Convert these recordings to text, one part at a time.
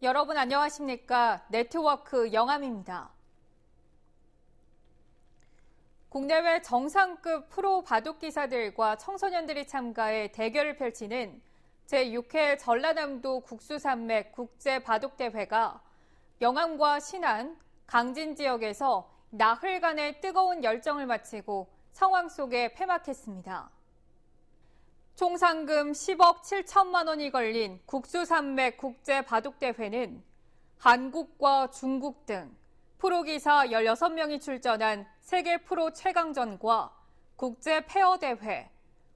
여러분 안녕하십니까? 네트워크 영암입니다. 국내외 정상급 프로 바둑 기사들과 청소년들이 참가해 대결을 펼치는 제6회 전라남도 국수산맥 국제바둑대회가 영암과 신안, 강진 지역에서 나흘간의 뜨거운 열정을 마치고 성황 속에 폐막했습니다. 총 상금 10억 7천만 원이 걸린 국수산맥 국제바둑대회는 한국과 중국 등 프로기사 16명이 출전한 세계 프로 최강전과 국제 페어대회,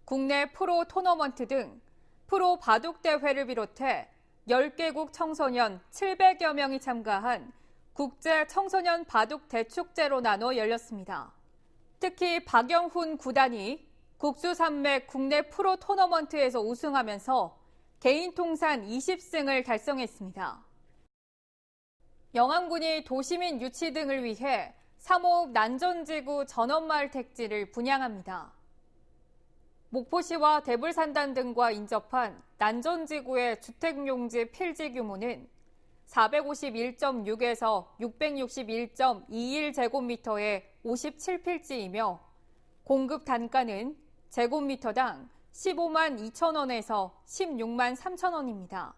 국내 프로 토너먼트 등 프로 바둑대회를 비롯해 10개국 청소년 700여 명이 참가한 국제 청소년 바둑 대축제로 나눠 열렸습니다. 특히 박영훈 구단이 국수산맥 국내 프로 토너먼트에서 우승하면서 개인 통산 20승을 달성했습니다. 영암군이 도시민 유치 등을 위해 3호읍 난전지구 전원마을 택지를 분양합니다. 목포시와 대불산단 등과 인접한 난전지구의 주택용지 필지 규모는 451.6에서 661.21제곱미터의 57필지이며 공급 단가는 제곱미터당 15만 2천 원에서 16만 3천 원입니다.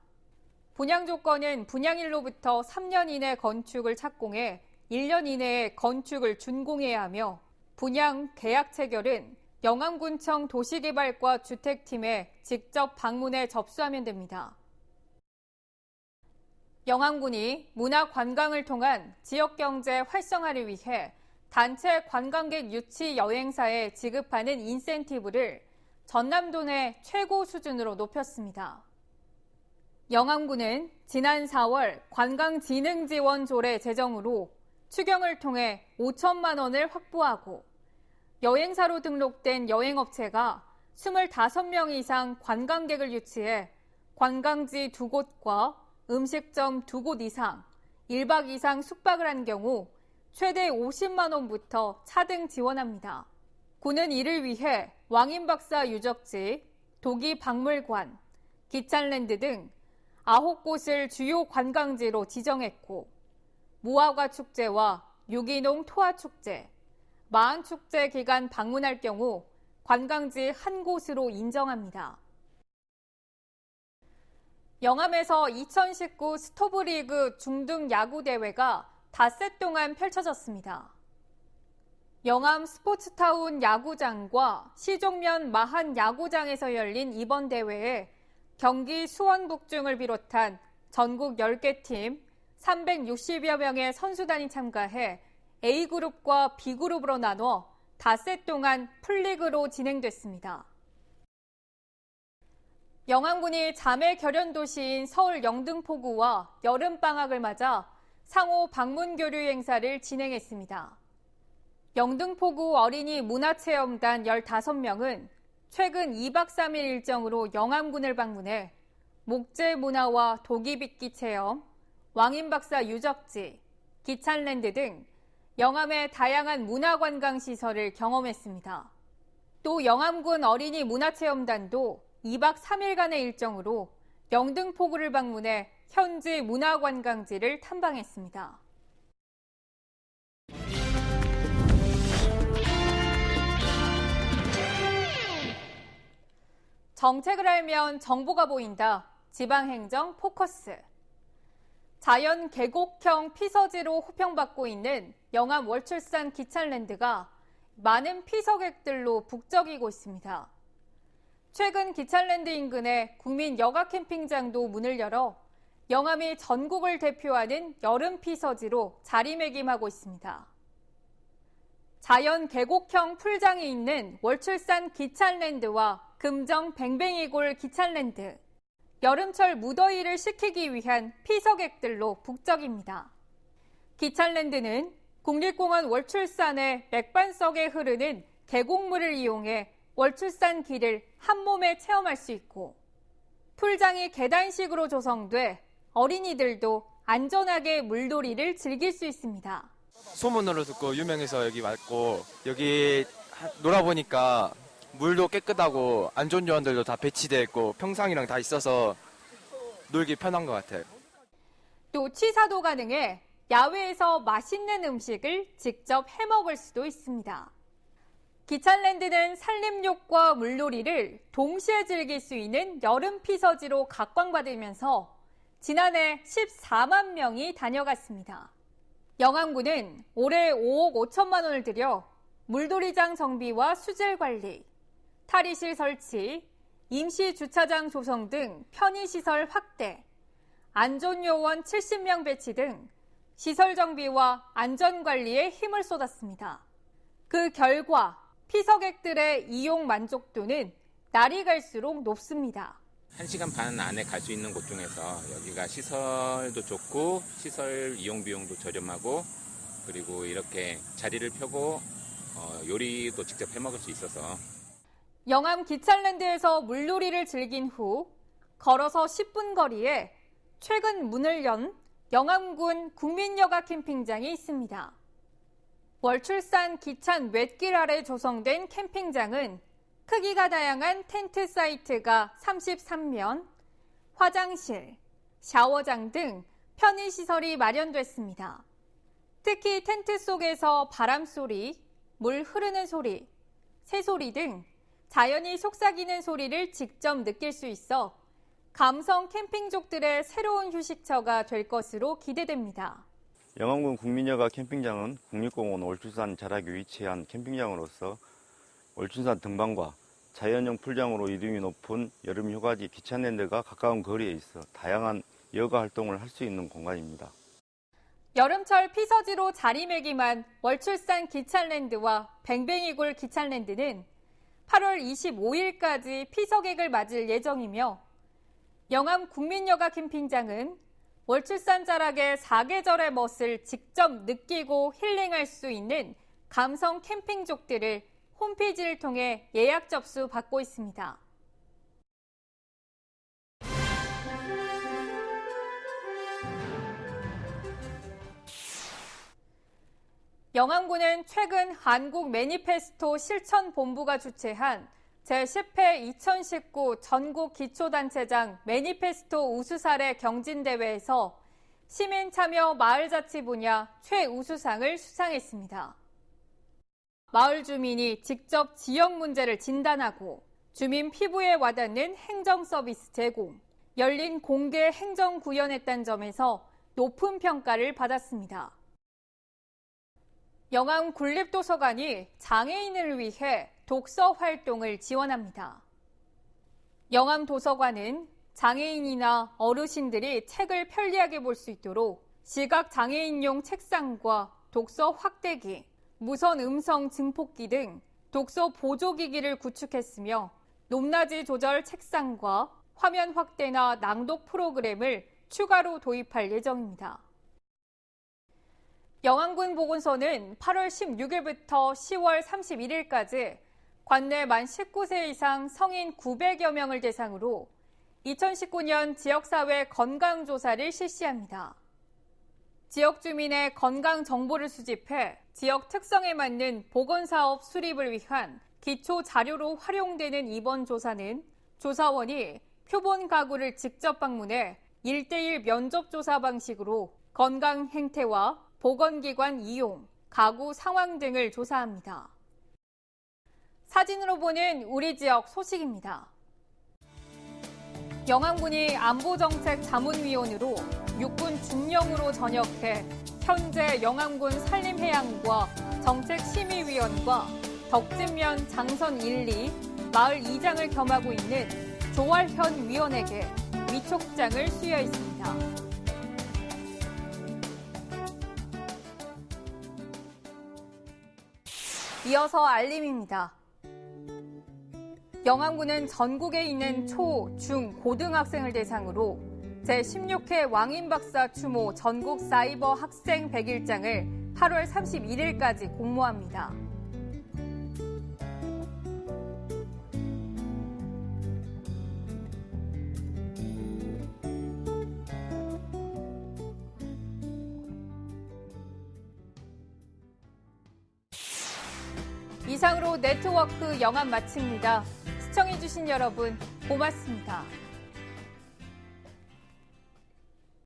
분양 조건은 분양일로부터 3년 이내 건축을 착공해 1년 이내에 건축을 준공해야 하며 분양 계약 체결은 영암군청 도시개발과 주택팀에 직접 방문해 접수하면 됩니다. 영암군이 문화관광을 통한 지역경제 활성화를 위해 단체 관광객 유치 여행사에 지급하는 인센티브를 전남도 내 최고 수준으로 높였습니다. 영암군은 지난 4월 관광진흥지원조례 제정으로 추경을 통해 5천만 원을 확보하고 여행사로 등록된 여행업체가 25명 이상 관광객을 유치해 관광지 2곳과 음식점 2곳 이상 1박 이상 숙박을 한 경우 최대 50만 원부터 차등 지원합니다. 군은 이를 위해 왕인박사 유적지, 도기박물관, 기찬랜드 등 9곳을 주요 관광지로 지정했고 무화과 축제와 유기농 토화 축제, 마흔 축제 기간 방문할 경우 관광지 한 곳으로 인정합니다. 영암에서 2019 스토브리그 중등 야구 대회가 닷새 동안 펼쳐졌습니다. 영암 스포츠타운 야구장과 시종면 마한 야구장에서 열린 이번 대회에 경기 수원 북중을 비롯한 전국 10개 팀 360여 명의 선수단이 참가해 A그룹과 B그룹으로 나눠 닷새 동안 풀리그로 진행됐습니다. 영암군이 자매 결연 도시인 서울 영등포구와 여름방학을 맞아 상호 방문 교류 행사를 진행했습니다. 영등포구 어린이 문화체험단 15명은 최근 2박 3일 일정으로 영암군을 방문해 목재 문화와 도기빗기 체험, 왕인박사 유적지, 기찬랜드 등 영암의 다양한 문화관광시설을 경험했습니다. 또 영암군 어린이 문화체험단도 2박 3일간의 일정으로 영등포구를 방문해 현지 문화관광지를 탐방했습니다. 정책을 알면 정보가 보인다. 지방행정 포커스. 자연 계곡형 피서지로 호평받고 있는 영암 월출산 기찬랜드가 많은 피서객들로 북적이고 있습니다. 최근 기찬랜드 인근에 국민 여가 캠핑장도 문을 열어 영암이 전국을 대표하는 여름 피서지로 자리매김하고 있습니다. 자연 계곡형 풀장이 있는 월출산 기찬랜드와 금정 뱅뱅이골 기찬랜드, 여름철 무더위를 식히기 위한 피서객들로 북적입니다. 기찬랜드는 국립공원 월출산의 맥반석에 흐르는 계곡물을 이용해 월출산 길을 한 몸에 체험할 수 있고 풀장이 계단식으로 조성돼 어린이들도 안전하게 물놀이를 즐길 수 있습니다. 소문으로 듣고 유명해서 여기 왔고 여기 놀아보니까 물도 깨끗하고 안전요원들도 다 배치되어 있고 평상이랑 다 있어서 놀기 편한 것 같아요. 또 취사도 가능해 야외에서 맛있는 음식을 직접 해먹을 수도 있습니다. 기찬랜드는 산림욕과 물놀이를 동시에 즐길 수 있는 여름 피서지로 각광받으면서 지난해 14만 명이 다녀갔습니다. 영암군은 올해 5억 5천만 원을 들여 물놀이장 정비와 수질 관리, 탈의실 설치, 임시 주차장 조성 등 편의시설 확대, 안전요원 70명 배치 등 시설 정비와 안전관리에 힘을 쏟았습니다. 그 결과 피서객들의 이용 만족도는 날이 갈수록 높습니다. 1시간 반 안에 갈 수 있는 곳 중에서 여기가 시설도 좋고 시설 이용 비용도 저렴하고 그리고 이렇게 자리를 펴고 요리도 직접 해 먹을 수 있어서 영암 기찬랜드에서 물놀이를 즐긴 후 걸어서 10분 거리에 최근 문을 연 영암군 국민여가 캠핑장이 있습니다. 월출산 기찬 웻길 아래 조성된 캠핑장은 크기가 다양한 텐트 사이트가 33면, 화장실, 샤워장 등 편의시설이 마련됐습니다. 특히 텐트 속에서 바람 소리, 물 흐르는 소리, 새소리 등 자연이 속삭이는 소리를 직접 느낄 수 있어 감성 캠핑족들의 새로운 휴식처가 될 것으로 기대됩니다. 영암군 국민여가 캠핑장은 국립공원 월출산 자락에 위치한 캠핑장으로서 월출산 등반과 자연형 풀장으로 이름이 높은 여름 휴가지 기찬랜드가 가까운 거리에 있어 다양한 여가 활동을 할 수 있는 공간입니다. 여름철 피서지로 자리매김한 월출산 기찬랜드와 뱅뱅이굴 기찬랜드는 8월 25일까지 피서객을 맞을 예정이며 영암 국민여가 캠핑장은 월출산 자락의 4계절의 멋을 직접 느끼고 힐링할 수 있는 감성 캠핑족들을 홈페이지를 통해 예약 접수 받고 있습니다. 영암군은 최근 한국 매니페스토 실천본부가 주최한 제10회 2019 전국 기초단체장 매니페스토 우수사례 경진대회에서 시민참여 마을자치 분야 최우수상을 수상했습니다. 마을 주민이 직접 지역 문제를 진단하고 주민 피부에 와닿는 행정 서비스 제공, 열린 공개 행정 구현했다는 점에서 높은 평가를 받았습니다. 영암 군립도서관이 장애인을 위해 독서 활동을 지원합니다. 영암 도서관은 장애인이나 어르신들이 책을 편리하게 볼 수 있도록 시각 장애인용 책상과 독서 확대기, 무선 음성 증폭기 등 독서 보조기기를 구축했으며 높낮이 조절 책상과 화면 확대나 낭독 프로그램을 추가로 도입할 예정입니다. 영암군 보건소는 8월 16일부터 10월 31일까지 관내 만 19세 이상 성인 900여 명을 대상으로 2019년 지역사회 건강조사를 실시합니다. 지역 주민의 건강 정보를 수집해 지역 특성에 맞는 보건사업 수립을 위한 기초 자료로 활용되는 이번 조사는 조사원이 표본 가구를 직접 방문해 1:1 면접조사 방식으로 건강 행태와 보건기관 이용, 가구 상황 등을 조사합니다. 사진으로 보는 우리 지역 소식입니다. 영암군이 안보정책 자문위원으로 육군 중령으로 전역해 현재 영암군 산림해양과 정책심의위원과 덕진면 장선 1, 2 마을 2장을 겸하고 있는 조활현 위원에게 위촉장을 수여했습니다. 이어서 알림입니다. 영암군은 전국에 있는 초, 중, 고등학생을 대상으로 제16회 왕인박사 추모 전국 사이버 학생 100일장을 8월 31일까지 공모합니다. 이상으로 네트워크 영암 마칩니다. 시청해주신 여러분 고맙습니다.